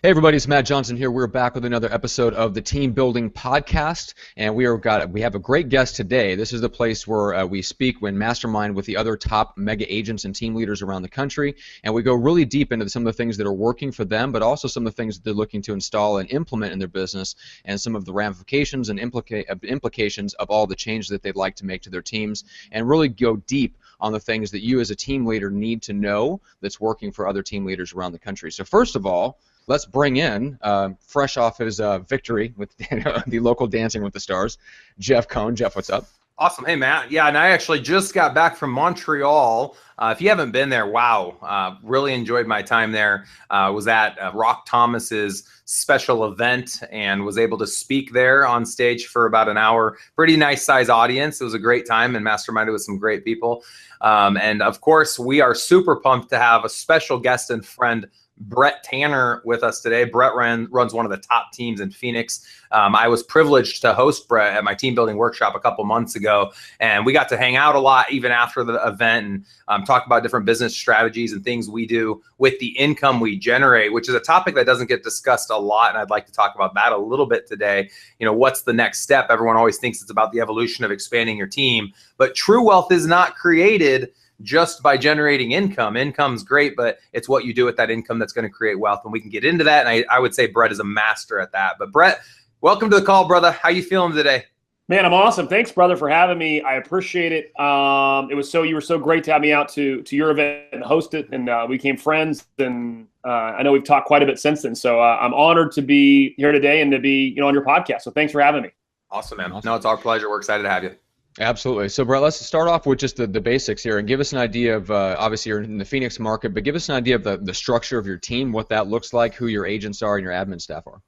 Hey everybody, it's Matt Johnson here. We're back with another episode of the Team Building Podcast, and we have a great guest today. This is the place where we speak when mastermind with the other top mega agents and team leaders around the country, and we go really deep into some of the things that are working for them, but also some of the things that they're looking to install and implement in their business, and some of the ramifications and implications of all the change that they'd like to make to their teams, and really go deep on the things that you as a team leader need to know that's working for other team leaders around the country. So first of all, let's bring in, fresh off his victory with the local Dancing with the Stars, Jeff Cohn. Jeff, what's up? Awesome. Hey, Matt. Yeah, and I actually just got back from Montreal. If you haven't been there, wow, really enjoyed my time there. Was at Rock Thomas's special event and was able to speak there on stage for about an hour. Pretty nice size audience. It was a great time and masterminded with some great people. And of course, we are super pumped to have a special guest and friend, Brett Tanner, with us today. Brett runs one of the top teams in Phoenix. I was privileged to host Brett at my team building workshop a couple months ago, and we got to hang out a lot even after the event and talk about different business strategies and things we do with the income we generate, which is a topic that doesn't get discussed a lot, and I'd like to talk about that a little bit today. You know, what's the next step? Everyone always thinks it's about the evolution of expanding your team, but true wealth is not created just by generating income. Income's great, but it's what you do with that income that's going to create wealth, and we can get into that, and I would say Brett is a master at that. But Brett, welcome to the call, brother. How you feeling today? Man, I'm awesome. Thanks, brother, for having me. I appreciate it. You were so great to have me out to your event and host it, and we became friends, and I know we've talked quite a bit since then, so I'm honored to be here today and to be on your podcast, so thanks for having me. Awesome, man. No, it's our pleasure. We're excited to have you. Absolutely. So, Brett, let's start off with just the basics here and give us an idea of, obviously you're in the Phoenix market, but give us an idea of the structure of your team, what that looks like, who your agents are and your admin staff are.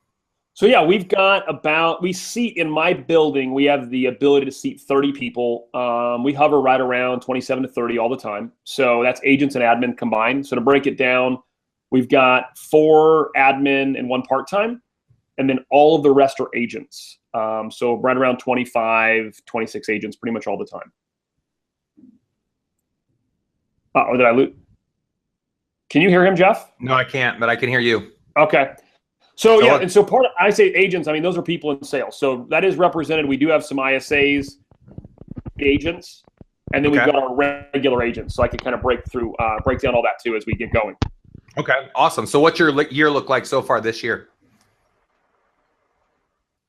So, yeah, we seat in my building, we have the ability to seat 30 people. We hover right around 27 to 30 all the time. So that's agents and admin combined. So to break it down, we've got 4 admin and 1 part-time, and then all of the rest are agents. So right around 25, 26 agents pretty much all the time. Or did I lose? Can you hear him, Jeff? No, I can't, but I can hear you. Okay. So yeah, and so I say agents, I mean, those are people in sales. So that is represented. We do have some ISAs, agents, and then we've got our regular agents. So I can kind of break down all that too as we get going. Okay, awesome. So what's your year look like so far this year?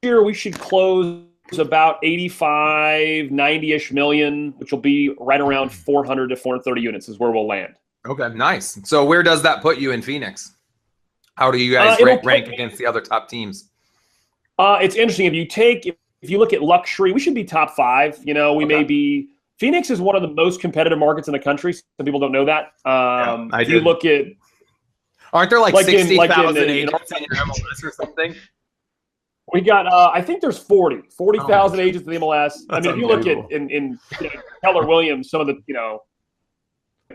Year we should close about 85, 90-ish million, which will be right around 400 to 430 units is where we'll land. Okay, nice. So where does that put you in Phoenix? How do you guys rank against the other top teams? It's interesting. If you look at luxury, we should be top 5. You know, we may be. Phoenix is one of the most competitive markets in the country. Some people don't know that. I do. You look at. Aren't there like 60,000 agents in your MLS or something? We got, I think there's 40,000 agents in the MLS. I mean, if you look at in Keller Williams, some of the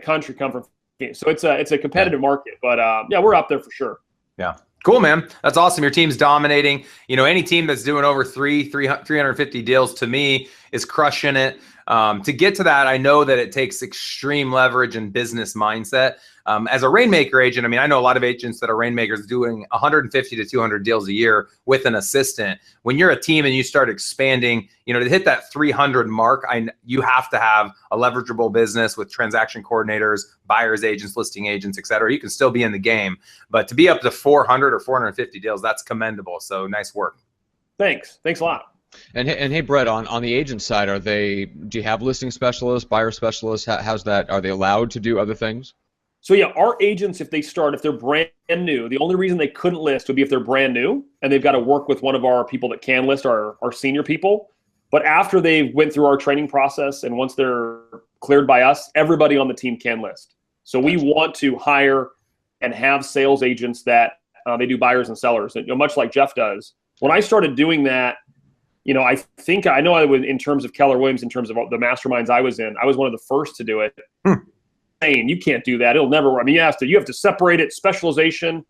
country come from Phoenix. So it's a competitive market, but yeah, we're up there for sure. Yeah. Cool, man. That's awesome. Your team's dominating. You know, any team that's doing over 350 deals to me is crushing it. To get to that, I know that it takes extreme leverage and business mindset. As a rainmaker agent, I mean, I know a lot of agents that are rainmakers doing 150 to 200 deals a year with an assistant. When you're a team and you start expanding, you know, to hit that 300 mark, you have to have a leverageable business with transaction coordinators, buyers agents, listing agents, et cetera. You can still be in the game, but to be up to 400 or 450 deals, that's commendable. So nice work. Thanks a lot. And hey, Brett, on the agent side, do you have listing specialists, buyer specialists? How's that? Are they allowed to do other things? So yeah, our agents, if they're brand new, the only reason they couldn't list would be if they're brand new and they've got to work with one of our people that can list, our senior people. But after they went through our training process and once they're cleared by us, everybody on the team can list. So we want to hire and have sales agents that they do buyers and sellers, and, much like Jeff does. When I started doing that, I know I would, in terms of Keller Williams, in terms of the masterminds I was in, I was one of the first to do it. You can't do that. It'll never work. I mean, you have to separate it, specialization.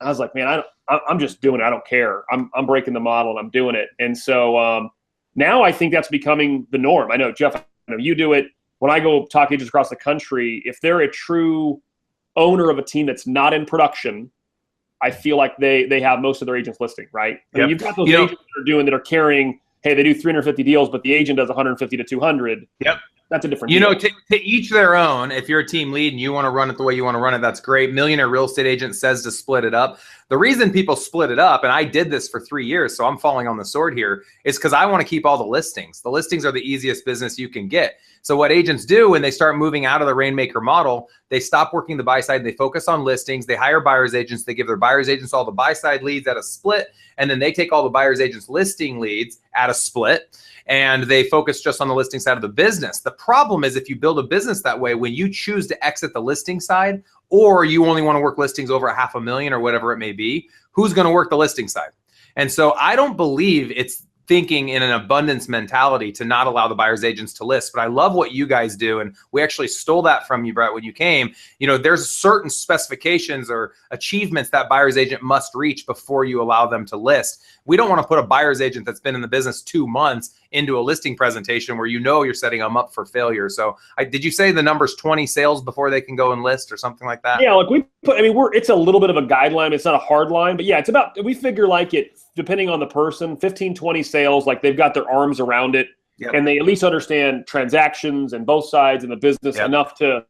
I was like, man, I'm just doing it. I don't care. I'm breaking the model and I'm doing it. And so now I think that's becoming the norm. I know, Jeff, you do it. When I go talk agents across the country, if they're a true owner of a team that's not in production, I feel like they have most of their agents listing, right? I mean, Yep. you've got those agents that are carrying, hey, they do 350 deals, but the agent does 150 to 200. Yep. That's a different deal. To each their own. If you're a team lead and you want to run it the way you want to run it, that's great. Millionaire Real Estate Agent says to split it up. The reason people split it up, and I did this for 3 years, so I'm falling on the sword here, is because I want to keep all the listings. The listings are the easiest business you can get. So what agents do when they start moving out of the Rainmaker model, they stop working the buy side, they focus on listings, they hire buyer's agents, they give their buyer's agents all the buy side leads at a split, and then they take all the buyer's agents listing leads at a split, and they focus just on the listing side of the business. The problem is if you build a business that way, when you choose to exit the listing side, or you only want to work listings over $500,000 or whatever it may be, who's going to work the listing side? And so I don't believe it's thinking in an abundance mentality to not allow the buyer's agents to list. But I love what you guys do. And we actually stole that from you, Brett, when you came. There's certain specifications or achievements that buyer's agent must reach before you allow them to list. We don't want to put a buyer's agent that's been in the business 2 months into a listing presentation where you're setting them up for failure. So did you say the number's 20 sales before they can go and list or something like that? Yeah, it's a little bit of a guideline. It's not a hard line, but yeah, we figure depending on the person, 15, 20 sales, like they've got their arms around it. Yep. And they at least understand transactions and both sides in the business enough to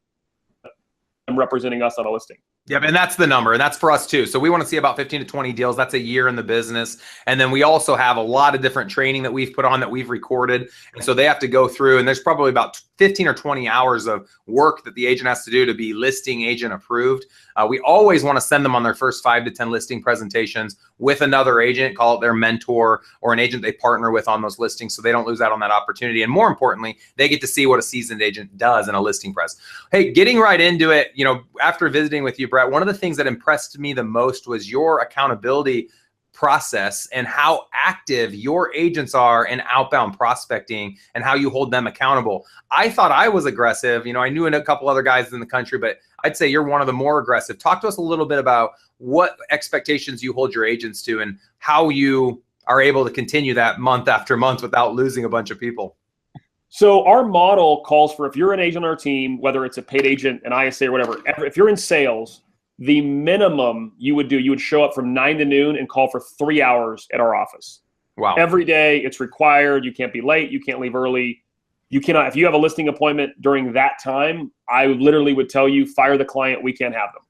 representing us on a listing. Yep, and that's the number, and that's for us too. So we want to see about 15 to 20 deals. That's a year in the business. And then we also have a lot of different training that we've put on that we've recorded. And so they have to go through, and there's probably about 15 or 20 hours of work that the agent has to do to be listing agent approved. We always want to send them on their first 5 to 10 listing presentations with another agent, call it their mentor or an agent they partner with on those listings, so they don't lose out on that opportunity. And more importantly, they get to see what a seasoned agent does in a listing press. Hey, getting right into it, after visiting with you, Brett, one of the things that impressed me the most was your accountability process and how active your agents are in outbound prospecting and how you hold them accountable. I thought I was aggressive. I knew a couple other guys in the country, but I'd say you're one of the more aggressive. Talk to us a little bit about what expectations you hold your agents to and how you are able to continue that month after month without losing a bunch of people. So our model calls for, if you're an agent on our team, whether it's a paid agent, an ISA or whatever, if you're in sales, the minimum you would show up from 9 to noon and call for 3 hours at our office. Wow. Every day it's required. You can't be late. You can't leave early. You cannot, if you have a listing appointment during that time, I literally would tell you, fire the client. We can't have them.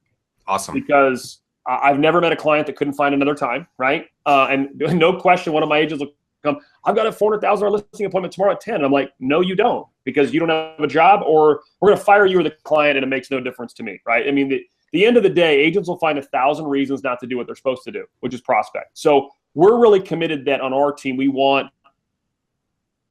Awesome. Because I've never met a client that couldn't find another time, right? And no question, one of my agents will come, I've got a $400,000 listing appointment tomorrow at 10. And I'm like, no, you don't, because you don't have a job, or we're going to fire you or the client, and it makes no difference to me, right? I mean, the end of the day, agents will find 1,000 reasons not to do what they're supposed to do, which is prospect. So we're really committed that on our team, we want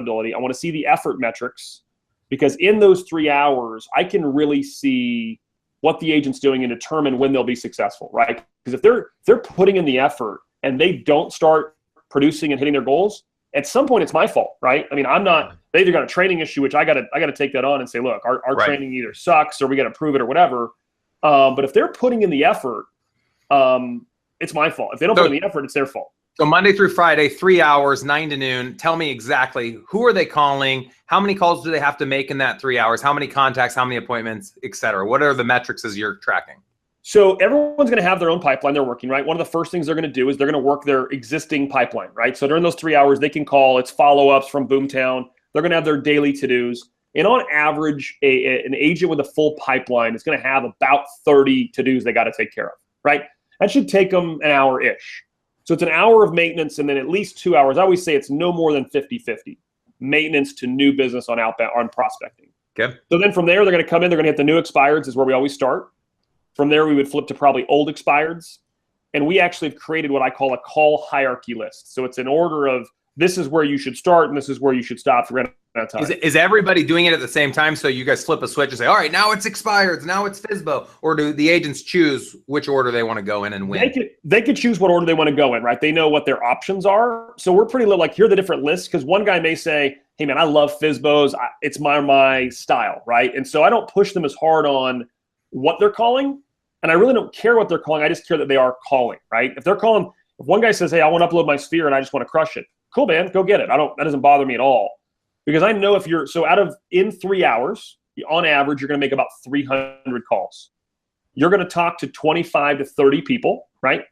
ability. I want to see the effort metrics, because in those 3 hours, I can really see what the agent's doing and determine when they'll be successful, right? Because if they're putting in the effort and they don't start producing and hitting their goals, at some point it's my fault, right? I mean, they either got a training issue, which I got to take that on and say, look, our right. training either sucks or we got to prove it or whatever. But if they're putting in the effort, it's my fault. If they don't put in the effort, it's their fault. So Monday through Friday, 3 hours, 9 to noon. Tell me exactly, who are they calling? How many calls do they have to make in that 3 hours? How many contacts, how many appointments, et cetera? What are the metrics as you're tracking? So everyone's going to have their own pipeline they're working, right? One of the first things they're going to do is they're going to work their existing pipeline, right? So during those 3 hours, they can call. It's follow-ups from Boomtown. They're going to have their daily to-dos. And on average, an agent with a full pipeline is going to have about 30 to-dos they got to take care of, right? That should take them an hour-ish. So it's an hour of maintenance and then at least 2 hours. I always say it's no more than 50-50 maintenance to new business on outbound, on prospecting. Okay. So then from there, they're going to come in. They're going to hit the new expireds is where we always start. From there, we would flip to probably old expireds. And we actually have created what I call a call hierarchy list. So it's an order of this is where you should start and this is where you should stop for that time. Is everybody doing it at the same time? So you guys flip a switch and say, all right, now it's expireds, now it's FSBO. Or do the agents choose which order they want to go in and when? They could choose what order they want to go in, right? They know what their options are. So we're pretty like, here are the different lists. Because one guy may say, hey, man, I love FSBOs. It's my style, right? And so I don't push them as hard on what they're calling. And I really don't care what they're calling. I just care that they are calling, right? If they're calling, if one guy says, hey, I want to upload my sphere and I just want to crush it. Cool, man, go get it. That doesn't bother me at all. Because I know in 3 hours, on average, you're going to make about 300 calls. You're going to talk to 25 to 30 people. right?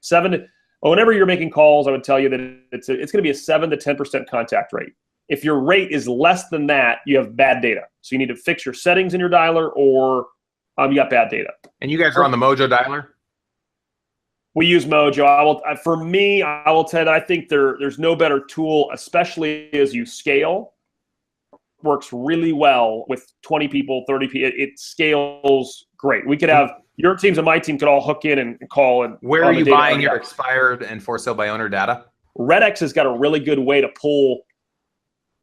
Whenever you're making calls, I would tell you that it's going to be a 7 to 10% contact rate. If your rate is less than that, you have bad data. So you need to fix your settings in your dialer, or you got bad data. And you guys are on the Mojo dialer? We use Mojo. For me, I will tell you that I think there's no better tool, especially as you scale. Works really well with 20 people, 30 people. It scales great. We could have your teams and my team could all hook in and call. And where are you buying your expired and for sale by owner data? RedX has got a really good way to pull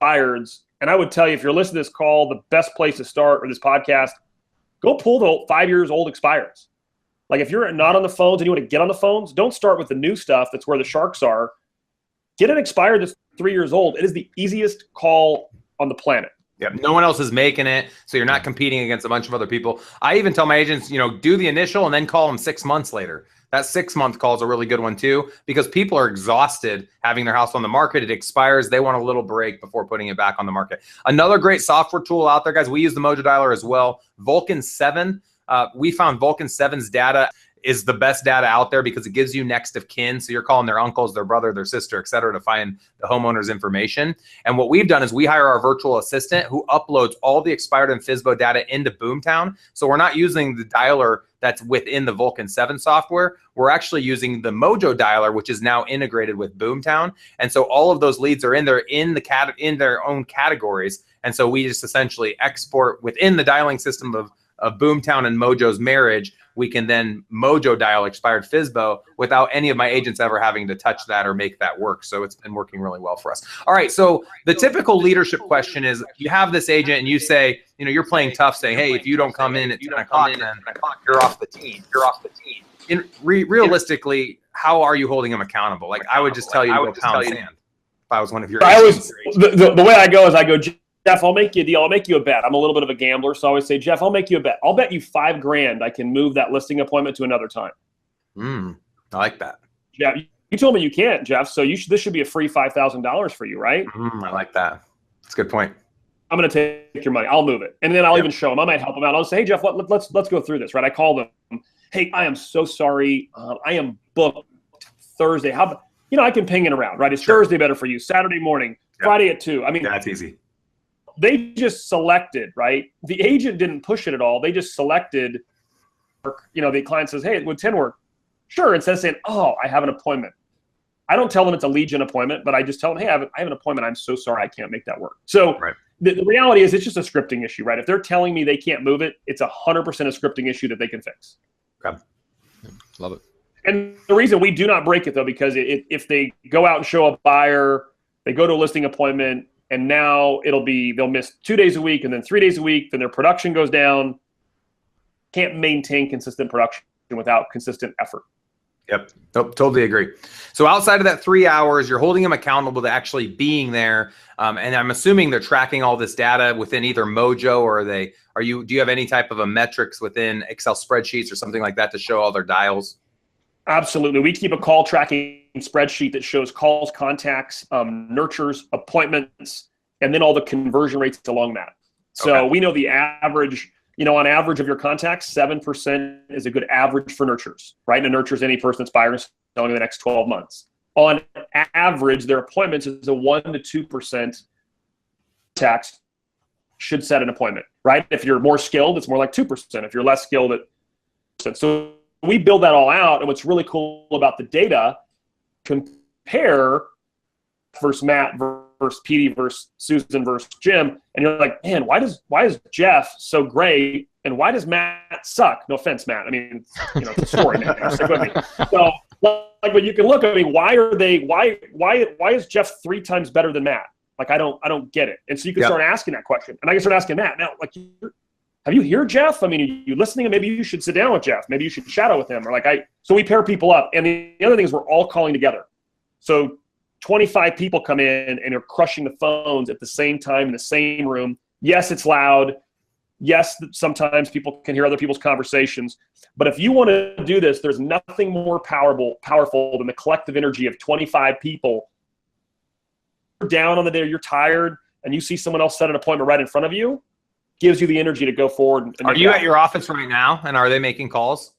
expireds. And I would tell you, if you're listening to this call, the best place to start, or this podcast, go pull the 5 years old expireds. Like, if you're not on the phones and you want to get on the phones, don't start with the new stuff that's where the sharks are. Get an expired that's 3 years old. It is the easiest call on the planet. Yeah, no one else is making it, so you're not competing against a bunch of other people. I even tell my agents, do the initial and then call them 6 months later. That 6-month call is a really good one too, because people are exhausted having their house on the market. It expires. They want a little break before putting it back on the market. Another great software tool out there, guys, we use the Mojo Dialer as well. Vulcan 7. We found Vulcan 7's data is the best data out there because it gives you next of kin. So you're calling their uncles, their brother, their sister, et cetera, to find the homeowner's information. And what we've done is we hire our virtual assistant who uploads all the expired and FSBO data into Boomtown. So we're not using the dialer that's within the Vulcan 7 software. We're actually using the Mojo dialer, which is now integrated with Boomtown. And so all of those leads are in there in their own categories. And so we just essentially export within the dialing system of Boomtown and Mojo's marriage. We can then Mojo dial expired FSBO without any of my agents ever having to touch that or make that work. So it's been working really well for us. All right. So the typical leadership question is, you have this agent and you say, you're playing tough, saying, hey, if you don't come in at 10 o'clock, then you're off the team. You're off the team. Realistically, how are you holding them accountable? Like, I would just tell you to go pound sand if I was one of your agents. The way I go is I go, Jeff, I'll make you a deal. I'll make you a bet. I'm a little bit of a gambler, so I always say, Jeff, I'll make you a bet. I'll bet you $5,000 I can move that listing appointment to another time. I like that. Yeah, you told me you can't, Jeff. So this should be a free $5,000 for you, right? I like that. That's a good point. I'm going to take your money. I'll move it, and then I'll even show them. I might help them out. I'll say, hey, Jeff, let's go through this, right? I call them. Hey, I am so sorry. I am booked Thursday. I can ping it around, right? It's Thursday better for you. Saturday morning, Friday at 2. I mean, that's easy. They just selected, right? The agent didn't push it at all. They just selected, the client says, hey, would 10 work? Sure. Instead of saying, oh, I have an appointment. I don't tell them it's a Legion appointment, but I just tell them, hey, I have an appointment. I'm so sorry. I can't make that work. So the reality is, it's just a scripting issue, right? If they're telling me they can't move it, it's 100% a scripting issue that they can fix. Okay. Love it. And the reason we do not break it, though, because if they go out and show a buyer, they go to a listing appointment, and now they'll miss 2 days a week and then 3 days a week, then their production goes down. Can't maintain consistent production without consistent effort. Yep. Nope, totally agree. So outside of that 3 hours, you're holding them accountable to actually being there. And I'm assuming they're tracking all this data within either Mojo, or do you have any type of a metrics within Excel spreadsheets or something like that to show all their dials? Absolutely. We keep a call tracking spreadsheet that shows calls, contacts, nurtures, appointments, and then all the conversion rates along that. So we know the average, on average of your contacts, 7% is a good average for nurtures, right? And it nurtures any person that's buying or selling in the next 12 months. On average, their appointments is a 1 to 2% tax should set an appointment, right? If you're more skilled, it's more like 2%. If you're less skilled, so we build that all out. And what's really cool about the data, compare versus Matt versus Petey versus Susan versus Jim, and you're like, man, why is Jeff so great and why does Matt suck? No offense, Matt. I mean, it's a story, man. Stick with me. So, but you can look at me. Why is Jeff 3 times better than Matt? Like, I don't get it. And so you can start asking that question, and I can start asking Matt now. Like, have you heard Jeff? I mean, are you listening? And maybe you should sit down with Jeff. Maybe you should shadow with him. Or so we pair people up. And the other thing is, we're all calling together. So 25 people come in and are crushing the phones at the same time in the same room. Yes, it's loud. Yes, sometimes people can hear other people's conversations. But if you want to do this, there's nothing more powerful than the collective energy of 25 people. You're down on the day, you're tired, and you see someone else set an appointment right in front of you, gives you the energy to go forward. Are you at your office right now, and are they making calls?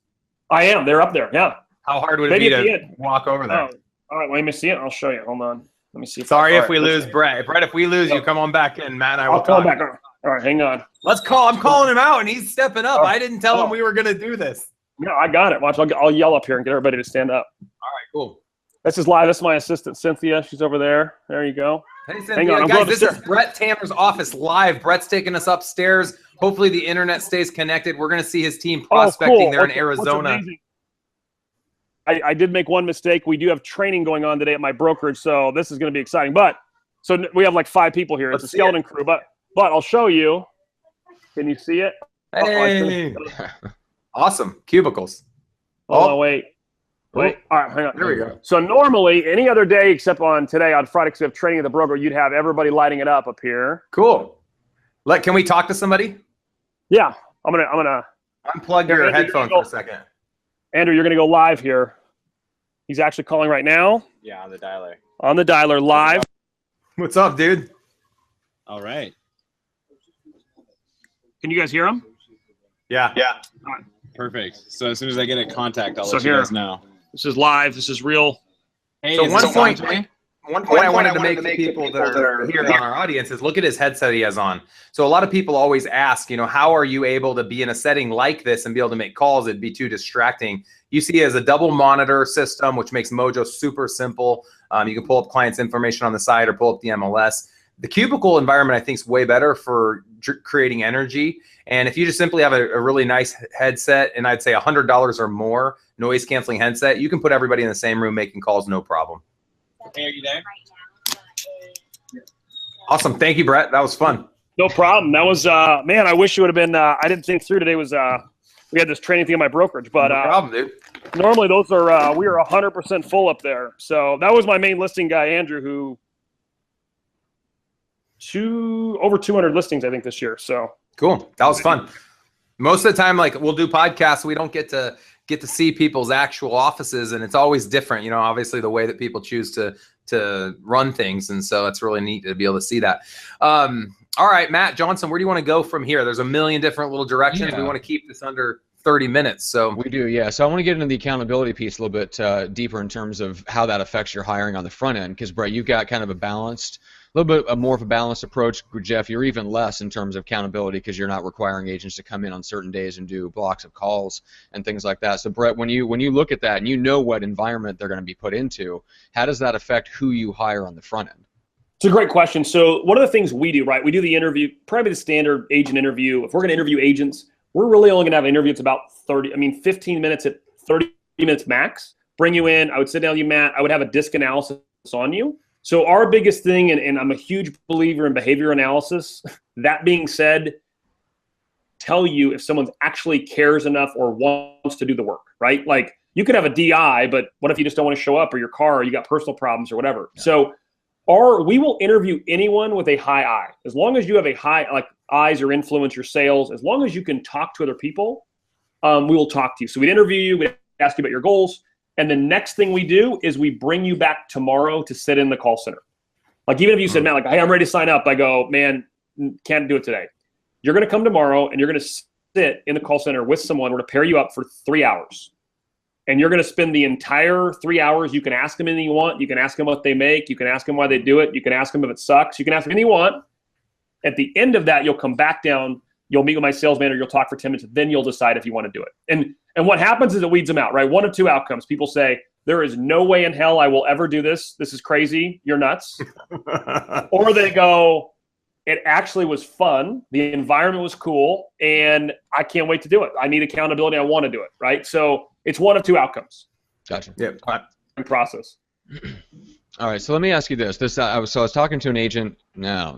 I am. They're up there. Yeah. How hard would it Maybe be at the to end. walk over there? Oh, all right. Let me see it. I'll show you. Hold on. Let me see. Sorry all if we right, lose Brett. Brett, if we lose, you come on back in. Matt and I will I'll call talk. back. All right, hang on. Let's call. I'm calling him out, and he's stepping up. I didn't tell him we were going to do this. No, I got it. Watch. I'll yell up here and get everybody to stand up. All right, cool. This is live. This is my assistant, Cynthia. She's over there. There you go. Hey, Cynthia. Hang on, I'm guys, going this upstairs. is Brett Tanner's office live. Brett's taking us upstairs. Hopefully the internet stays connected. We're going to see his team prospecting cool. there in What's Arizona. amazing, I did make one mistake. We do have training going on today at my brokerage, so this is going to be exciting. But so we have like 5 people here. It's a skeleton crew, but I'll show you. Can you see it? Hey. Awesome. Cubicles. Oh, wait. All right, hang on. There we go. So normally, any other day except on today, on Friday, because we have training at the broker, you'd have everybody lighting it up here. Cool. Can we talk to somebody? Yeah, I'm gonna unplug your headphones for a second. Andrew, you're gonna go live here. He's actually calling right now. Yeah, on the dialer. On the dialer, live. What's up, dude? All right. Can you guys hear him? Yeah. Perfect. So as soon as I get a contact, I'll So let you here. guys know. This is live. This is real. Hey, So is one this point on to me? I wanted to make to people that are here in our audience is look at his headset he has on. So a lot of people always ask, how are you able to be in a setting like this and be able to make calls? It'd be too distracting. You see it as a double monitor system, which makes Mojo super simple. You can pull up clients' information on the side or pull up the MLS. The cubicle environment, I think, is way better for creating energy. And if you just simply have a really nice headset, and I'd say $100 or more noise canceling headset, you can put everybody in the same room making calls, no problem. Hey, are you there? Awesome. Thank you, Brett. That was fun. No problem. That was man. I wish you would have been. I didn't think through today. Was we had this training thing at my brokerage, but No problem, dude. normally those are we are 100% full up there. So that was my main listing guy, Andrew, who over 200 listings I think this year. So Cool. That was fun. Most of the time, like we'll do podcasts, we don't get to see people's actual offices, and it's always different. Obviously the way that people choose to run things, and so it's really neat to be able to see that. All right, Matt Johnson, where do you want to go from here? There's a million different little directions. Yeah. We want to keep this under 30 minutes. So We do, yeah. So I want to get into the accountability piece a little bit deeper in terms of how that affects your hiring on the front end, because Brett, you've got kind of a little bit more of a balanced approach. Jeff, you're even less in terms of accountability because you're not requiring agents to come in on certain days and do blocks of calls and things like that. So Brett, when you look at that and you know what environment they're going to be put into, how does that affect who you hire on the front end? it's a great question. So one of the things we do, right? We do the interview, probably the standard agent interview. If we're going to interview agents, we're really only going to have an interview. It's about 15 minutes at 30 minutes max. Bring you in. I would sit down with you, Matt. I would have a disc analysis on you. So our biggest thing, and I'm a huge believer in behavior analysis. That being said, tell you if someone actually cares enough or wants to do the work, right? Like you could have a DI, but what if you just don't want to show up, or your car, or you got personal problems or whatever. Yeah. So we will interview anyone with a high I. As long as you have a high, like eyes or influence your sales, as long as you can talk to other people, we will talk to you. So we'd interview you, we'd ask you about your goals. And the next thing we do is we bring you back tomorrow to sit in the call center. Like even if you said, Matt, like, hey, I'm ready to sign up. I go, man, can't do it today. You're going to come tomorrow and you're going to sit in the call center with someone. We're going to pair you up for 3 hours. And you're going to spend the entire 3 hours. You can ask them anything you want. You can ask them what they make. You can ask them why they do it. You can ask them if it sucks. You can ask them anything you want. At the end of that, you'll come back down. You'll meet with my sales manager. You'll talk for 10 minutes. Then you'll decide if you want to do it. And what happens is it weeds them out, right? One of two outcomes. People say, there is no way in hell I will ever do this. This is crazy. You're nuts. Or they go, it actually was fun. The environment was cool. And I can't wait to do it. I need accountability. I want to do it, right? So it's one of two outcomes. Gotcha. Yep. Process. All right, so let me ask you this. I was talking to an agent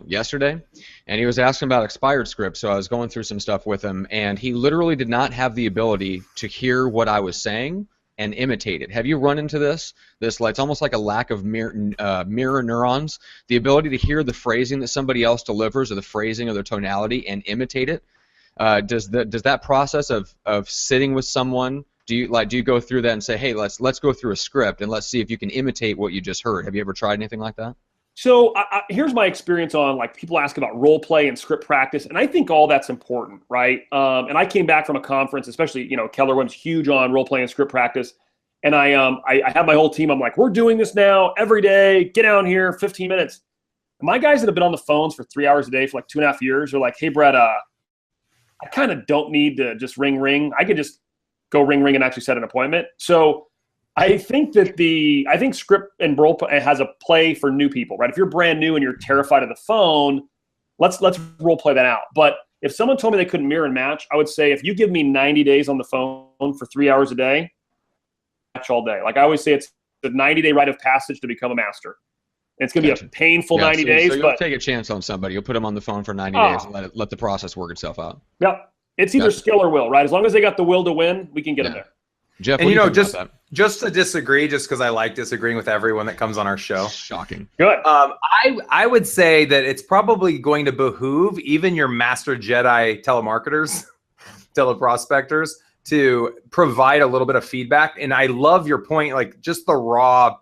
yesterday, and he was asking about expired scripts. So I was going through some stuff with him, and he literally did not have the ability to hear what I was saying and imitate it. Have you run into this? It's almost like a lack of mirror neurons, the ability to hear the phrasing that somebody else delivers, or the phrasing or the tonality, and imitate it. Does that process of sitting with someone, do you go through that and say, hey, let's go through a script and let's see if you can imitate what you just heard? Have you ever tried anything like that? So here's my experience on, like, people ask about role play and script practice, and I think all that's important, right? And I came back from a conference, especially, Keller Williams, huge on role play and script practice, And I have my whole team. I'm like, we're doing this now every day. Get down here, 15 minutes. And my guys that have been on the phones for 3 hours a day for like 2.5 years are like, hey, Brett, I kind of don't need to just ring. I could just go ring and actually set an appointment. So I think script and role has a play for new people, right? If you're brand new and you're terrified of the phone, let's role play that out. But if someone told me they couldn't mirror and match, I would say if you give me 90 days on the phone for 3 hours a day, match all day. Like I always say, it's the 90-day rite of passage to become a master. And it's going to be a painful 90 days. So you'll take a chance on somebody. You'll put them on the phone for 90 days and let the process work itself out. Yep. It's either skill or will, right? As long as they got the will to win, we can get them there. Jeff, and just to disagree, just because I like disagreeing with everyone that comes on our show. Shocking. Good. I would say that it's probably going to behoove even your master Jedi telemarketers, teleprospectors, to provide a little bit of feedback. And I love your point, like just the raw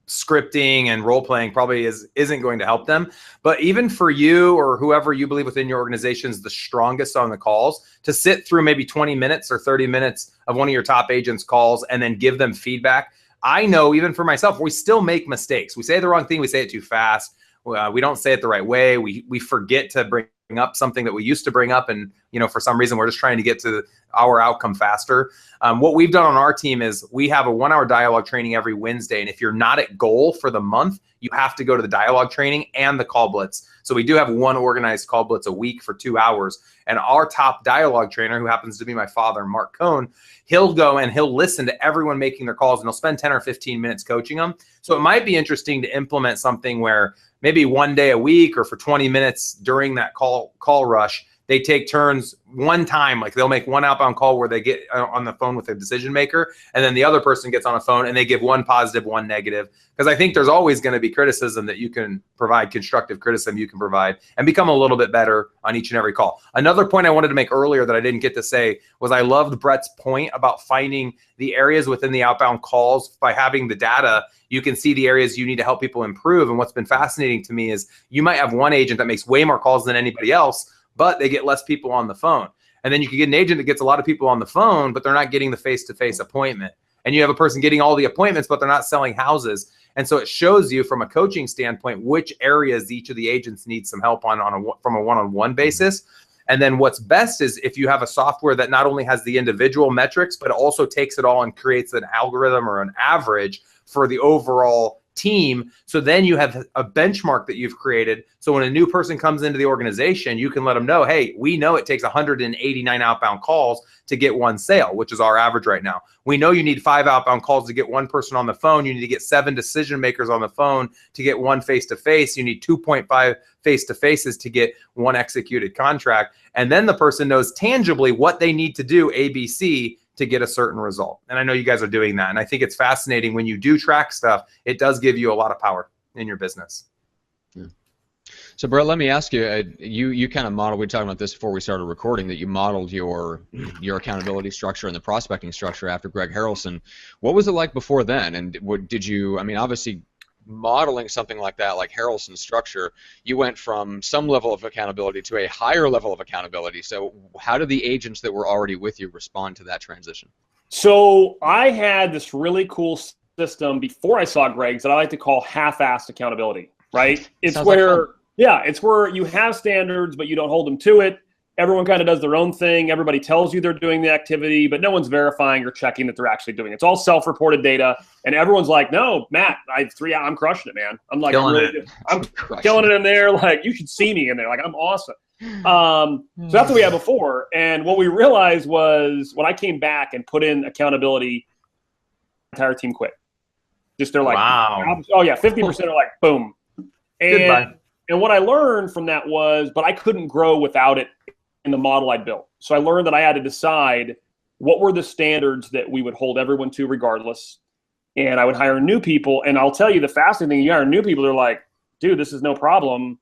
scripting and role playing probably isn't going to help them. But even for you or whoever you believe within your organization is the strongest on the calls, to sit through maybe 20 minutes or 30 minutes of one of your top agents' calls and then give them feedback. I know even for myself, we still make mistakes. We say the wrong thing. We say it too fast. We don't say it the right way. We forget to bring up something that we used to bring up. And, for some reason, we're just trying to get to our outcome faster. What we've done on our team is we have a 1-hour dialogue training every Wednesday. And if you're not at goal for the month, you have to go to the dialogue training and the call blitz. So we do have one organized call blitz a week for 2 hours. And our top dialogue trainer, who happens to be my father, Mark Cohn, he'll go and he'll listen to everyone making their calls, and he'll spend 10 or 15 minutes coaching them. So it might be interesting to implement something where maybe one day a week or for 20 minutes during that call rush, they take turns one time, like they'll make one outbound call where they get on the phone with a decision maker, and then the other person gets on the phone and they give one positive, one negative. Because I think there's always going to be criticism that you can provide, constructive criticism you can provide, and become a little bit better on each and every call. Another point I wanted to make earlier that I didn't get to say was I loved Brett's point about finding the areas within the outbound calls. By having the data, you can see the areas you need to help people improve. And what's been fascinating to me is you might have one agent that makes way more calls than anybody else, but they get less people on the phone. And then you can get an agent that gets a lot of people on the phone, but they're not getting the face-to-face appointment. And you have a person getting all the appointments, but they're not selling houses. And so it shows you from a coaching standpoint which areas each of the agents need some help on from a one-on-one basis. And then what's best is if you have a software that not only has the individual metrics, but also takes it all and creates an algorithm or an average for the overall team. So then you have a benchmark that you've created. So when a new person comes into the organization, you can let them know, hey, we know it takes 189 outbound calls to get one sale, which is our average right now. We know you need 5 outbound calls to get one person on the phone. You need to get 7 decision makers on the phone to get one face-to-face. You need 2.5 face-to-faces to get one executed contract. And then the person knows tangibly what they need to do, ABC, to get a certain result. And I know you guys are doing that. And I think it's fascinating when you do track stuff, it does give you a lot of power in your business. Yeah. So Brett, let me ask you, you kind of modeled, we were talking about this before we started recording, that you modeled your accountability structure and the prospecting structure after Greg Harrelson. What was it like before then? And what did you, I mean, obviously modeling something like that, like Harrelson's structure, you went from some level of accountability to a higher level of accountability. So how did the agents that were already with you respond to that transition? So I had this really cool system before I saw Greg's that I like to call half-assed accountability, right? It's where, it's where you have standards, but you don't hold them to it. Everyone kind of does their own thing. Everybody tells you they're doing the activity, but no one's verifying or checking that they're actually doing it. It's all self-reported data, and everyone's like, "No, Matt, I'm crushing it, man. I'm like, I'm killing it in there. Like, you should see me in there. Like, I'm awesome." So that's what we had before. And what we realized was when I came back and put in accountability, the entire team quit. Just they're like, wow. Oh yeah, 50% are like, boom. And what I learned from that was, but I couldn't grow without it in the model I built. So I learned that I had to decide what were the standards that we would hold everyone to regardless. And I would hire new people. And I'll tell you the fascinating thing, you hire new people, they're like, dude, this is no problem,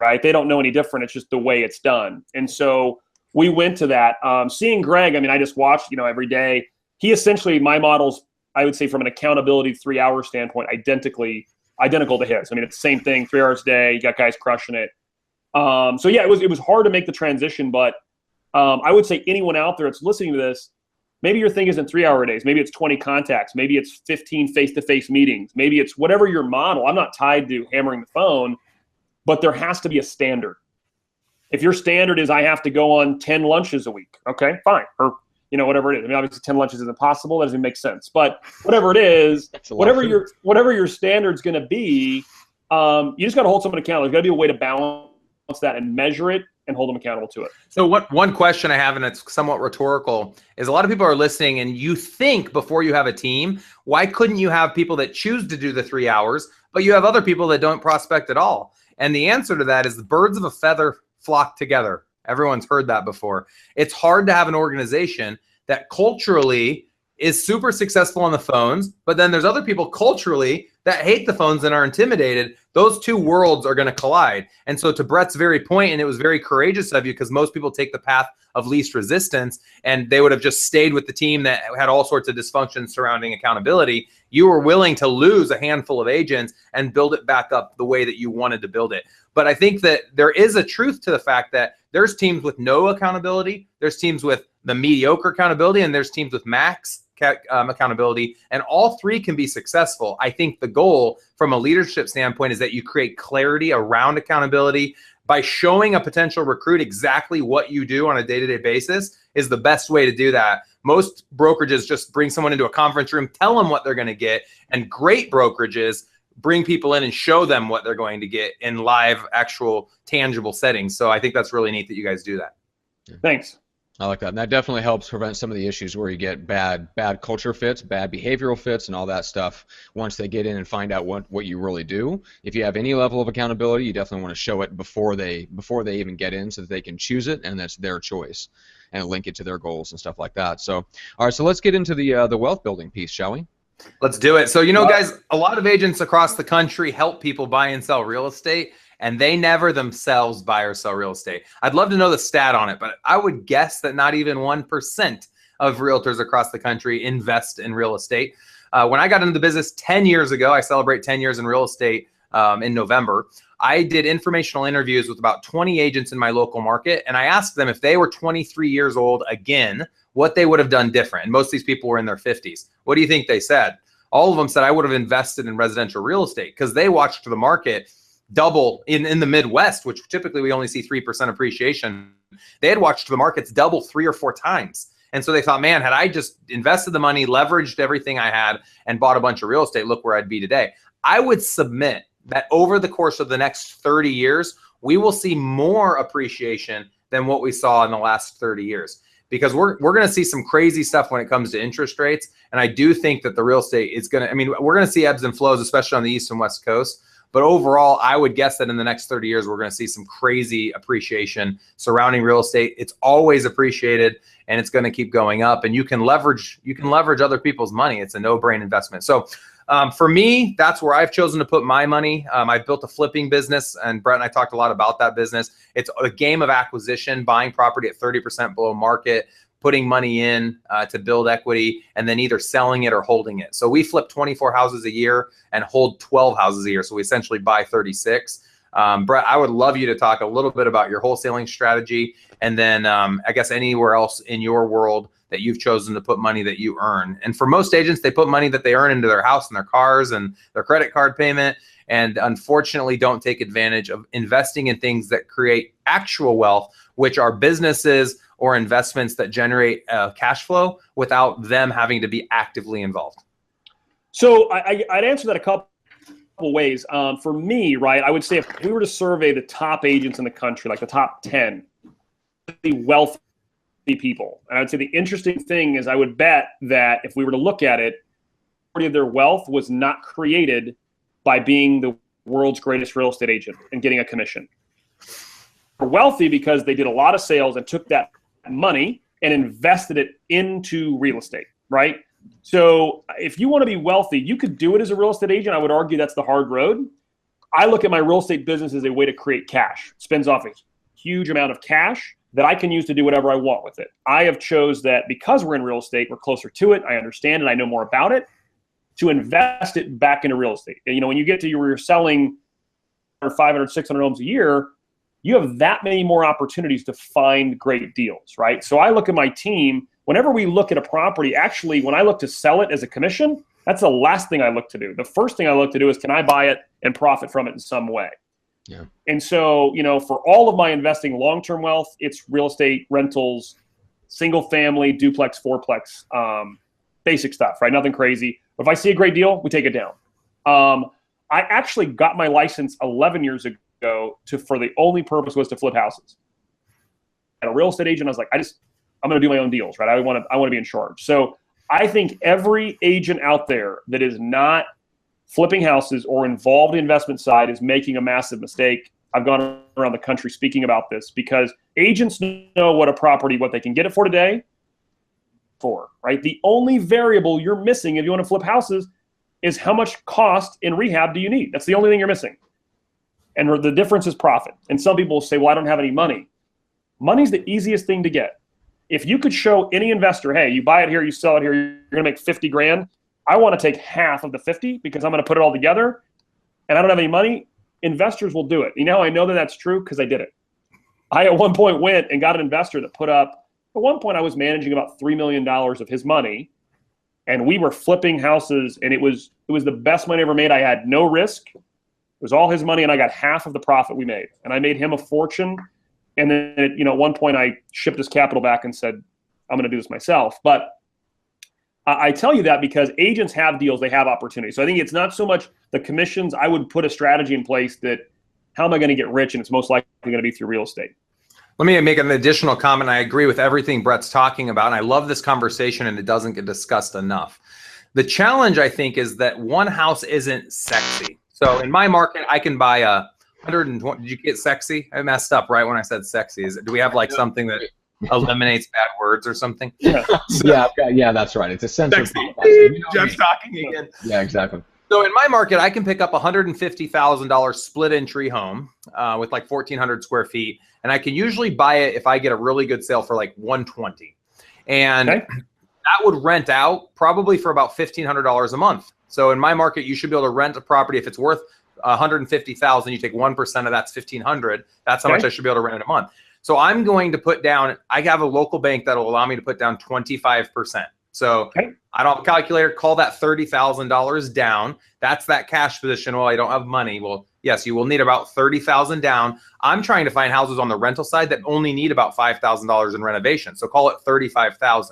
right? They don't know any different. It's just the way it's done. And so we went to that. Seeing Greg, I mean, I just watched, every day. He essentially, my model's, I would say from an accountability 3-hour standpoint, identical to his. I mean, it's the same thing, 3 hours a day. You got guys crushing it. So yeah, it was hard to make the transition, but I would say anyone out there that's listening to this, Maybe your thing isn't 3-hour days. Maybe it's 20 contacts. Maybe it's 15 face-to-face meetings. Maybe it's whatever your model. I'm not tied to hammering the phone, but there has to be a standard. If your standard is I have to go on 10 lunches a week, okay, fine. Or, whatever it is. I mean, obviously 10 lunches isn't possible. That doesn't make sense. But whatever it is, whatever your standard's going to be, you just got to hold someone accountable. There's got to be a way to balance that and measure it and hold them accountable to it. So one question I have, and it's somewhat rhetorical, is a lot of people are listening and you think before you have a team, why couldn't you have people that choose to do the 3 hours, but you have other people that don't prospect at all? And the answer to that is the birds of a feather flock together. Everyone's heard that before. It's hard to have an organization that culturally is super successful on the phones, but then there's other people culturally that hate the phones and are intimidated. Those two worlds are going to collide. And so to Brett's very point, and it was very courageous of you because most people take the path of least resistance and they would have just stayed with the team that had all sorts of dysfunction surrounding accountability. You were willing to lose a handful of agents and build it back up the way that you wanted to build it. But I think that there is a truth to the fact that there's teams with no accountability, there's teams with the mediocre accountability, and there's teams with max accountability, and all three can be successful. I think the goal from a leadership standpoint is that you create clarity around accountability by showing a potential recruit exactly what you do on a day-to-day basis is the best way to do that. Most brokerages just bring someone into a conference room, tell them what they're going to get, and great brokerages bring people in and show them what they're going to get in live, actual, tangible settings. So I think that's really neat that you guys do that. Thanks. I like that. And that definitely helps prevent some of the issues where you get bad culture fits, bad behavioral fits, and all that stuff once they get in and find out what you really do. If you have any level of accountability, you definitely want to show it before they even get in so that they can choose it, and that's their choice, and link it to their goals and stuff like that. So, all right, so let's get into the wealth building piece, shall we? Let's do it. So, guys, a lot of agents across the country help people buy and sell real estate, and they never themselves buy or sell real estate. I'd love to know the stat on it, but I would guess that not even 1% of realtors across the country invest in real estate. When I got into the business 10 years ago, I celebrate 10 years in real estate in November. I did informational interviews with about 20 agents in my local market, and I asked them if they were 23 years old again, what they would have done different. And most of these people were in their 50s. What do you think they said? All of them said, I would have invested in residential real estate because they watched the market double in the Midwest, which typically we only see 3% appreciation. They had watched the markets double 3 or 4 times. And so they thought, man, had I just invested the money, leveraged everything I had, and bought a bunch of real estate, look where I'd be today. I would submit that over the course of the next 30 years, we will see more appreciation than what we saw in the last 30 years. Because we're going to see some crazy stuff when it comes to interest rates. And I do think that the real estate is going to, we're going to see ebbs and flows, especially on the East and West Coast. But overall, I would guess that in the next 30 years, we're going to see some crazy appreciation surrounding real estate. It's always appreciated, and it's going to keep going up. And you can leverage other people's money. It's a no-brain investment. So for me, that's where I've chosen to put my money. I've built a flipping business, and Brett and I talked a lot about that business. It's a game of acquisition, buying property at 30% below market, putting money in to build equity, and then either selling it or holding it. So we flip 24 houses a year and hold 12 houses a year. So we essentially buy 36. Brett, I would love you to talk a little bit about your wholesaling strategy, and then I guess anywhere else in your world that you've chosen to put money that you earn. And for most agents, they put money that they earn into their house and their cars and their credit card payment, and unfortunately don't take advantage of investing in things that create actual wealth, which are businesses or investments that generate cash flow without them having to be actively involved. So I'd answer that a couple ways. For me, right, I would say if we were to survey the top agents in the country, like the top 10, the wealthy people, and I would say the interesting thing is I would bet that if we were to look at it, majority of their wealth was not created by being the world's greatest real estate agent and getting a commission. They're wealthy because they did a lot of sales and took that money and invested it into real estate, right? So if you want to be wealthy, you could do it as a real estate agent. I would argue that's the hard road. I look at my real estate business as a way to create cash. It spins off a huge amount of cash that I can use to do whatever I want with it. I have chose that because we're in real estate, we're closer to it, I understand it, I know more about it, to invest it back into real estate. And, when you get to you're selling 500, 600 homes a year, you have that many more opportunities to find great deals, right? So I look at my team, whenever we look at a property, actually, when I look to sell it as a commission, that's the last thing I look to do. The first thing I look to do is, can I buy it and profit from it in some way? Yeah. And so, for all of my investing long-term wealth, it's real estate, rentals, single family, duplex, fourplex, basic stuff, right? Nothing crazy. But if I see a great deal, we take it down. I actually got my license 11 years ago for the only purpose was to flip houses. At a real estate agent, I was like, I'm going to do my own deals, right? I want to be in charge. So I think every agent out there that is not flipping houses or involved in the investment side is making a massive mistake. I've gone around the country speaking about this because agents know what they can get it for today for, right? The only variable you're missing if you want to flip houses is how much cost in rehab do you need? That's the only thing you're missing. And the difference is profit. And some people will say, well, I don't have any money. Money's the easiest thing to get. If you could show any investor, hey, you buy it here, you sell it here, you're going to make 50 grand. I want to take half of the 50 because I'm going to put it all together and I don't have any money. Investors will do it. I know that that's true because I did it. I at one point went and got an investor that put up, at one point I was managing about $3 million of his money and we were flipping houses and it was the best money I ever made. I had no risk. It was all his money and I got half of the profit we made. And I made him a fortune. And then, at one point I shipped his capital back and said, I'm going to do this myself. But I tell you that because agents have deals, they have opportunities. So I think it's not so much the commissions. I would put a strategy in place that how am I going to get rich? And it's most likely going to be through real estate. Let me make an additional comment. I agree with everything Brett's talking about. And I love this conversation and it doesn't get discussed enough. The challenge, I think, is that one house isn't sexy. So in my market, I can buy a 120. Did you get sexy? I messed up right when I said sexy. Do we have like something that eliminates bad words or something? Yeah, yeah, that's right. It's a sense of Jeff's talking again. Yeah, exactly. So in my market, I can pick up $150,000 split entry home with like 1,400 square feet, and I can usually buy it if I get a really good sale for like 120, and that would rent out probably for about $1,500 a month. So in my market, you should be able to rent a property if it's worth $150,000. You take 1% of that's $1,500. That's how much I should be able to rent in a month. So I'm going to put down. I have a local bank that will allow me to put down 25%. So I don't have a calculator. Call that $30,000 down. That's that cash position. Well, I don't have money. Well, yes, you will need about $30,000 down. I'm trying to find houses on the rental side that only need about $5,000 in renovation. So call it $35,000.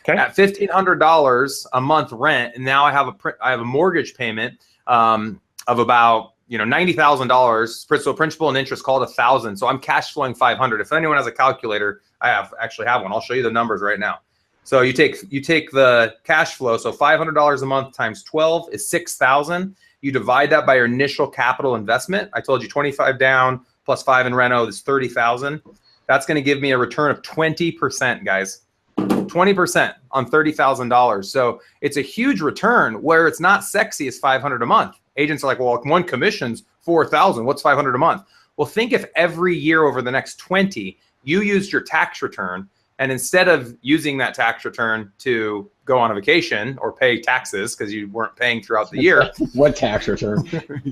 At $1,500 a month rent, and now I have a mortgage payment of about $90,000. So principal and interest, call it $1,000. So I'm cash flowing $500. If anyone has a calculator, I actually have one. I'll show you the numbers right now. So you take the cash flow. So $500 a month times 12 is $6,000. You divide that by your initial capital investment. I told you 25 down plus 5 in reno is 30,000. That's going to give me a return of 20%, guys. 20% on $30,000. So it's a huge return. Where it's not sexy is $500 a month. Agents are like, well, one commission's $4,000. What's $500 a month? Well, think if every year over the next 20, you used your tax return, and instead of using that tax return to go on a vacation or pay taxes because you weren't paying throughout the year. What tax return?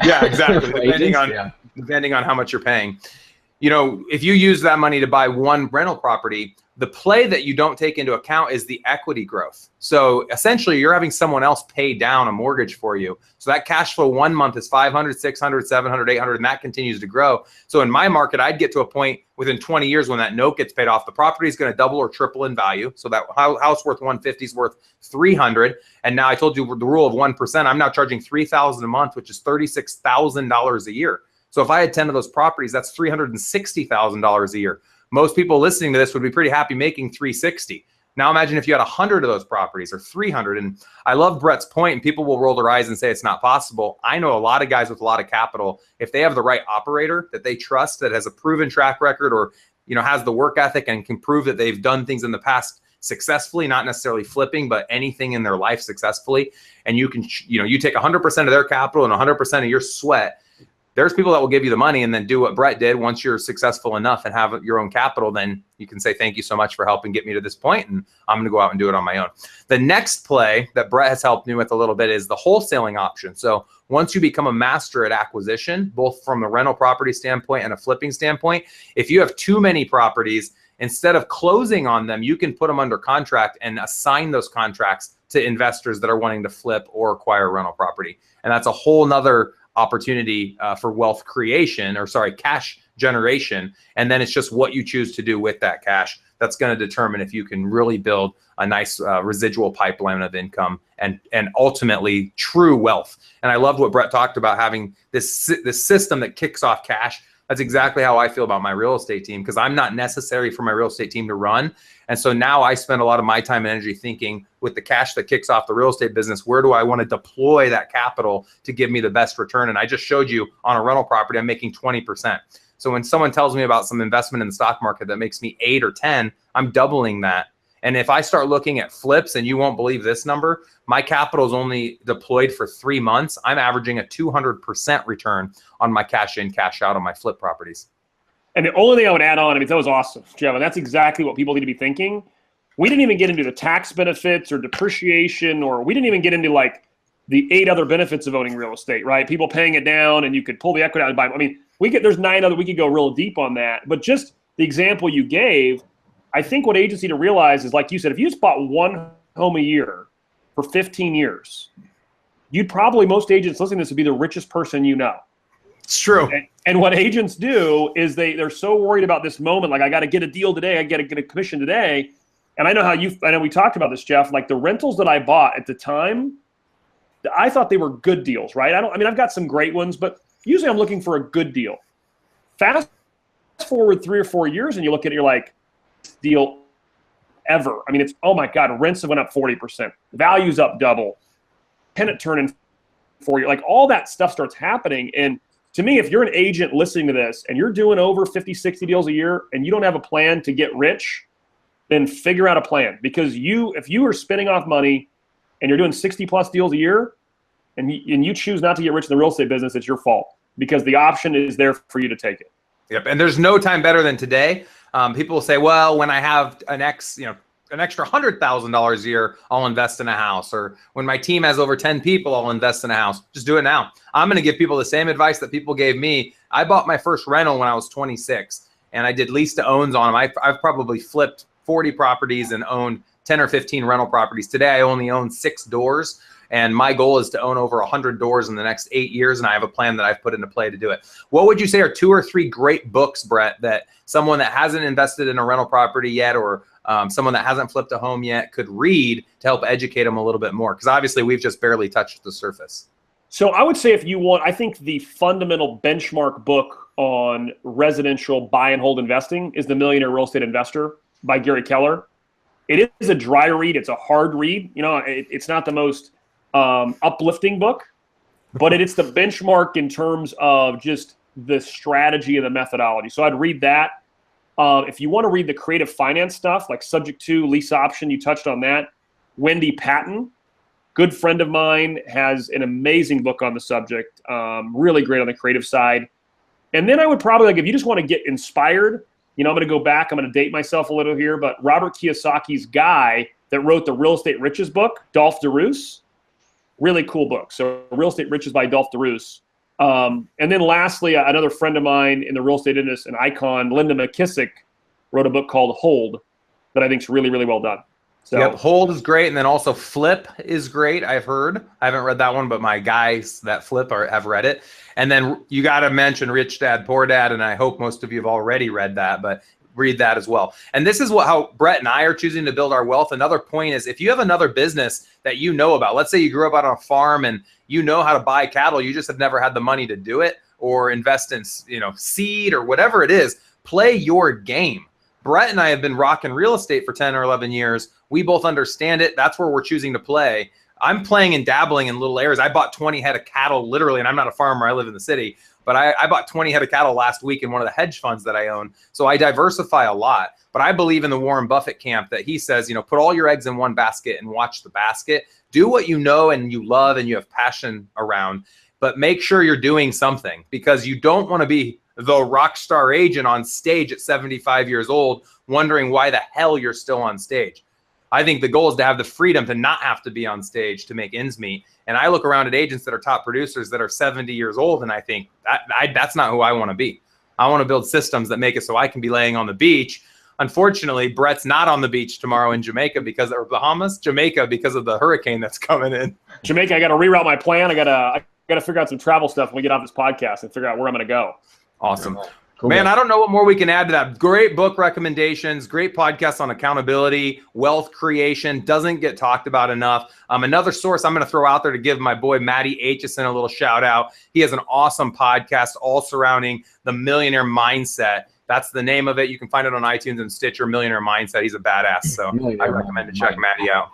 Yeah, exactly. Depending on how much you're paying. If you use that money to buy one rental property, the play that you don't take into account is the equity growth. So essentially, you're having someone else pay down a mortgage for you. So that cash flow 1 month is 500, 600, 700, 800, and that continues to grow. So in my market, I'd get to a point within 20 years when that note gets paid off, the property is going to double or triple in value. So that house worth 150 is worth 300. And now I told you the rule of 1%. I'm now charging $3,000 a month, which is $36,000 a year. So if I had 10 of those properties, that's $360,000 a year. Most people listening to this would be pretty happy making 360. Now imagine if you had 100 of those properties or 300. And I love Brett's point, and people will roll their eyes and say it's not possible. I know a lot of guys with a lot of capital, if they have the right operator that they trust, that has a proven track record, or has the work ethic and can prove that they've done things in the past successfully, not necessarily flipping, but anything in their life successfully, and you can you take 100% of their capital and 100% of your sweat. There's people that will give you the money and then do what Brett did. Once you're successful enough and have your own capital, then you can say, thank you so much for helping get me to this point, and I'm going to go out and do it on my own. The next play that Brett has helped me with a little bit is the wholesaling option. So once you become a master at acquisition, both from the rental property standpoint and a flipping standpoint, if you have too many properties, instead of closing on them, you can put them under contract and assign those contracts to investors that are wanting to flip or acquire rental property. And that's a whole nother opportunity for wealth creation, or sorry, cash generation. And then it's just what you choose to do with that cash that's going to determine if you can really build a nice residual pipeline of income and ultimately true wealth. And I loved what Brett talked about, having this system that kicks off cash. That's exactly how I feel about my real estate team, because I'm not necessary for my real estate team to run. And so now I spend a lot of my time and energy thinking, with the cash that kicks off the real estate business, where do I want to deploy that capital to give me the best return? And I just showed you on a rental property, I'm making 20%. So when someone tells me about some investment in the stock market that makes me 8 or 10, I'm doubling that. And if I start looking at flips, and you won't believe this number, my capital is only deployed for 3 months. I'm averaging a 200% return on my cash in, cash out on my flip properties. And the only thing I would add on, I mean, that was awesome, Jeff, and that's exactly what people need to be thinking. We didn't even get into the tax benefits or depreciation, or we didn't even get into like the 8 other benefits of owning real estate, right? People paying it down, and you could pull the equity out and buy. I mean, there's 9 other, we could go real deep on that. But just the example you gave, I think what agents need to realize is, like you said, if you just bought 1 home a year for 15 years, you'd probably, most agents listening to this, would be the richest person you know. It's true. And what agents do is they're so worried about this moment, like, I got to get a deal today, I got to get a commission today. And I know we talked about this, Jeff, like the rentals that I bought at the time, I thought they were good deals, right? I've got some great ones, but usually I'm looking for a good deal. Fast forward 3 or 4 years and you look at it, you're like, deal ever. I mean, it's, oh my God, rents have went up 40%. Value's up double. Tenant turning 4 years. Like, all that stuff starts happening. And to me, if you're an agent listening to this and you're doing over 50, 60 deals a year and you don't have a plan to get rich, then figure out a plan. Because if you are spending off money and you're doing 60 plus deals a year and you choose not to get rich in the real estate business, it's your fault, because the option is there for you to take it. Yep. And there's no time better than today. People will say, well, when I have an extra $100,000 a year, I'll invest in a house. Or when my team has over 10 people, I'll invest in a house. Just do it now. I'm going to give people the same advice that people gave me. I bought my first rental when I was 26, and I did lease to owns on them. I've probably flipped 40 properties and owned 10 or 15 rental properties. Today, I only own 6 doors. And my goal is to own over 100 doors in the next 8 years, and I have a plan that I've put into play to do it. What would you say are 2 or 3 great books, Brett, that someone that hasn't invested in a rental property yet, or someone that hasn't flipped a home yet, could read to help educate them a little bit more? Because obviously we've just barely touched the surface. So I would say, if you want, I think the fundamental benchmark book on residential buy and hold investing is The Millionaire Real Estate Investor by Gary Keller. It is a dry read. It's a hard read. You know, it's not the most uplifting book, but it's the benchmark in terms of just the strategy and the methodology. So I'd read that. If you want to read the creative finance stuff, like Subject to, Lease Option, you touched on that. Wendy Patton, good friend of mine, has an amazing book on the subject. Really great on the creative side. And then I would probably, like, if you just want to get inspired, I'm going to go back, I'm going to date myself a little here, but Robert Kiyosaki's guy that wrote the Real Estate Riches book, Dolph DeRoos, really cool book. So Real Estate Riches by Dolph DeRoos. And then lastly, another friend of mine in the real estate industry, an icon, Linda McKissick, wrote a book called Hold that I think is really, really well done. So, yep, Hold is great. And then also Flip is great, I've heard. I haven't read that one, but my guys that flip have read it. And then you got to mention Rich Dad, Poor Dad, and I hope most of you have already read that, but read that as well. And this is how Brett and I are choosing to build our wealth. Another point is, if you have another business that you know about, let's say you grew up out on a farm and you know how to buy cattle, you just have never had the money to do it, or invest in seed or whatever it is, play your game. Brett and I have been rocking real estate for 10 or 11 years. We both understand it. That's where we're choosing to play. I'm playing and dabbling in little areas. I bought 20 head of cattle, literally, and I'm not a farmer. I live in the city. But I bought 20 head of cattle last week in one of the hedge funds that I own. So I diversify a lot. But I believe in the Warren Buffett camp that he says, put all your eggs in one basket and watch the basket. Do what you know and you love and you have passion around. But make sure you're doing something, because you don't want to be the rock star agent on stage at 75 years old wondering why the hell you're still on stage. I think the goal is to have the freedom to not have to be on stage to make ends meet. And I look around at agents that are top producers that are 70 years old, and I think that's not who I want to be. I want to build systems that make it so I can be laying on the beach unfortunately, Brett's not on the beach tomorrow in Jamaica Jamaica because of the hurricane that's coming in. Jamaica, I got to reroute my plan. I got to figure out some travel stuff when we get off this podcast and figure out where I'm going to go. Awesome. Cool. Man, I don't know what more we can add to that. Great book recommendations, great podcast on accountability, wealth creation, doesn't get talked about enough. Another source I'm going to throw out there to give my boy Matty Aitchison a little shout out. He has an awesome podcast all surrounding the millionaire mindset. That's the name of it. You can find it on iTunes and Stitcher, Millionaire Mindset. He's a badass. So I recommend to check Matty out.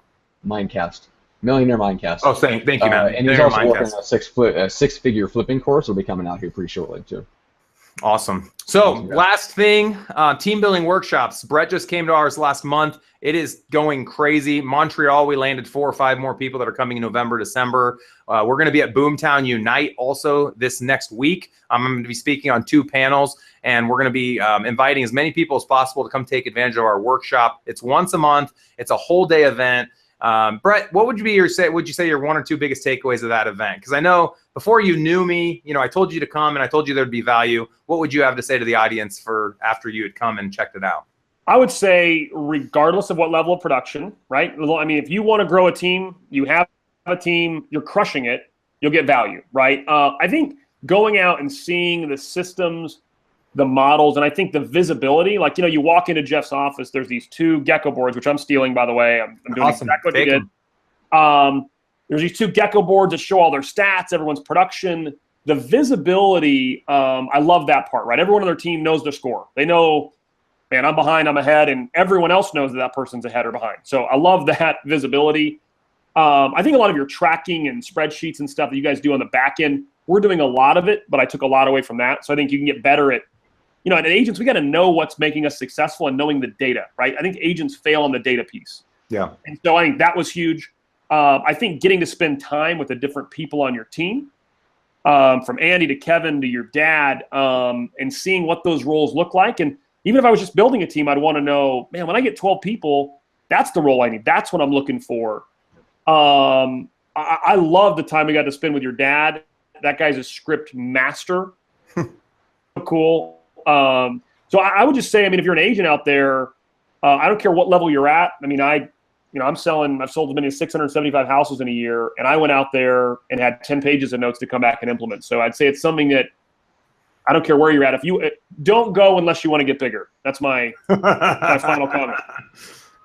Mindcast. Millionaire Mindcast. Oh, thank you, man. And he's also working on a six-figure flipping course. Will be coming out here pretty shortly, too. Awesome. So last thing, team building workshops. Brett just came to ours last month. It is going crazy. Montreal, we landed 4 or 5 more people that are coming in November, December. We're going to be at Boomtown Unite also this next week. I'm going to be speaking on 2 panels, and we're going to be inviting as many people as possible to come take advantage of our workshop. It's once a month. It's a whole day event. Brett, what would you say your 1 or 2 biggest takeaways of that event? Because I know before you knew me, I told you to come and I told you there'd be value. What would you have to say to the audience for after you had come and checked it out? I would say regardless of what level of production, right? I mean, if you want to grow a team, you have a team, you're crushing it, you'll get value, right? I think going out and seeing the systems, the models, and I think the visibility, like, you walk into Jeff's office, there's these 2 gecko boards, which I'm stealing, by the way. I'm doing awesome. Exactly what you did. There's these 2 gecko boards that show all their stats, everyone's production, the visibility. I love that part, right? Everyone on their team knows their score. They know, man, I'm behind, I'm ahead, and everyone else knows that person's ahead or behind. So I love that visibility. I think a lot of your tracking and spreadsheets and stuff that you guys do on the back end, we're doing a lot of it, but I took a lot away from that. So I think you can get better at, at agents, we got to know what's making us successful and knowing the data, right? I think agents fail on the data piece. Yeah. And so I think that was huge. I think getting to spend time with the different people on your team, from Andy to Kevin to your dad, and seeing what those roles look like. And even if I was just building a team, I'd want to know, man, when I get 12 people, that's the role I need. That's what I'm looking for. I love the time we got to spend with your dad. That guy's a script master. Cool. So I would just say, if you're an agent out there, I don't care what level you're at. I've sold as many as 675 houses in a year, and I went out there and had 10 pages of notes to come back and implement. So I'd say it's something that I don't care where you're at. If you don't go unless you want to get bigger. That's my final comment.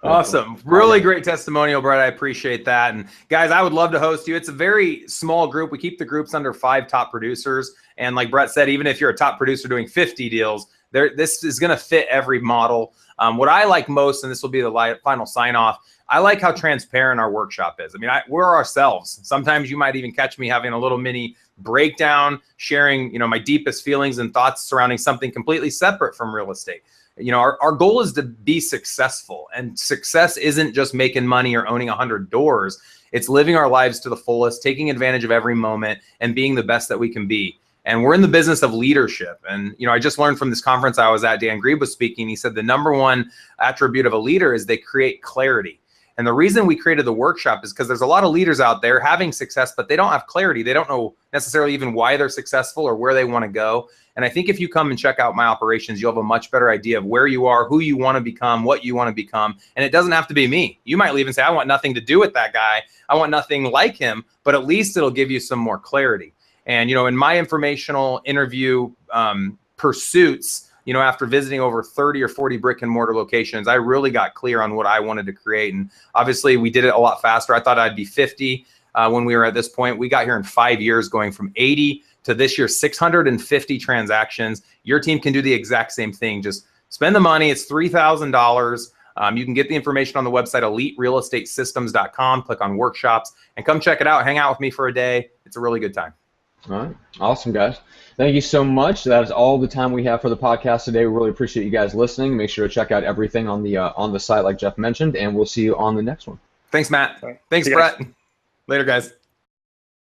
Awesome. Really great testimonial, Brett. I appreciate that. And guys, I would love to host you. It's a very small group. We keep the groups under 5 top producers. And like Brett said, even if you're a top producer doing 50 deals, this is going to fit every model. What I like most, and this will be the final sign off, I like how transparent our workshop is. We're ourselves. Sometimes you might even catch me having a little mini breakdown, sharing, my deepest feelings and thoughts surrounding something completely separate from real estate. Our goal is to be successful, and success isn't just making money or owning 100 doors. It's living our lives to the fullest, taking advantage of every moment, and being the best that we can be. And we're in the business of leadership. And, I just learned from this conference I was at, Dan Grieb was speaking. He said the #1 attribute of a leader is they create clarity. And the reason we created the workshop is because there's a lot of leaders out there having success, but they don't have clarity. They don't know necessarily even why they're successful or where they want to go. And I think if you come and check out my operations, you'll have a much better idea of where you are, who you want to become, what you want to become. And it doesn't have to be me. You might leave and say, I want nothing to do with that guy. I want nothing like him, but at least it'll give you some more clarity. And, in my informational interview pursuits, after visiting over 30 or 40 brick and mortar locations, I really got clear on what I wanted to create. And obviously we did it a lot faster. I thought I'd be 50 when we were at this point. We got here in 5 years, going from 80 to this year, 650 transactions. Your team can do the exact same thing. Just spend the money. It's $3,000. You can get the information on the website, eliterealestatesystems.com. Click on workshops and come check it out. Hang out with me for a day. It's a really good time. All right. Awesome, guys. Thank you so much. That is all the time we have for the podcast today. We really appreciate you guys listening. Make sure to check out everything on the site like Jeff mentioned, and we'll see you on the next one. Thanks, Matt. Right. Thanks, Brett. Later, guys.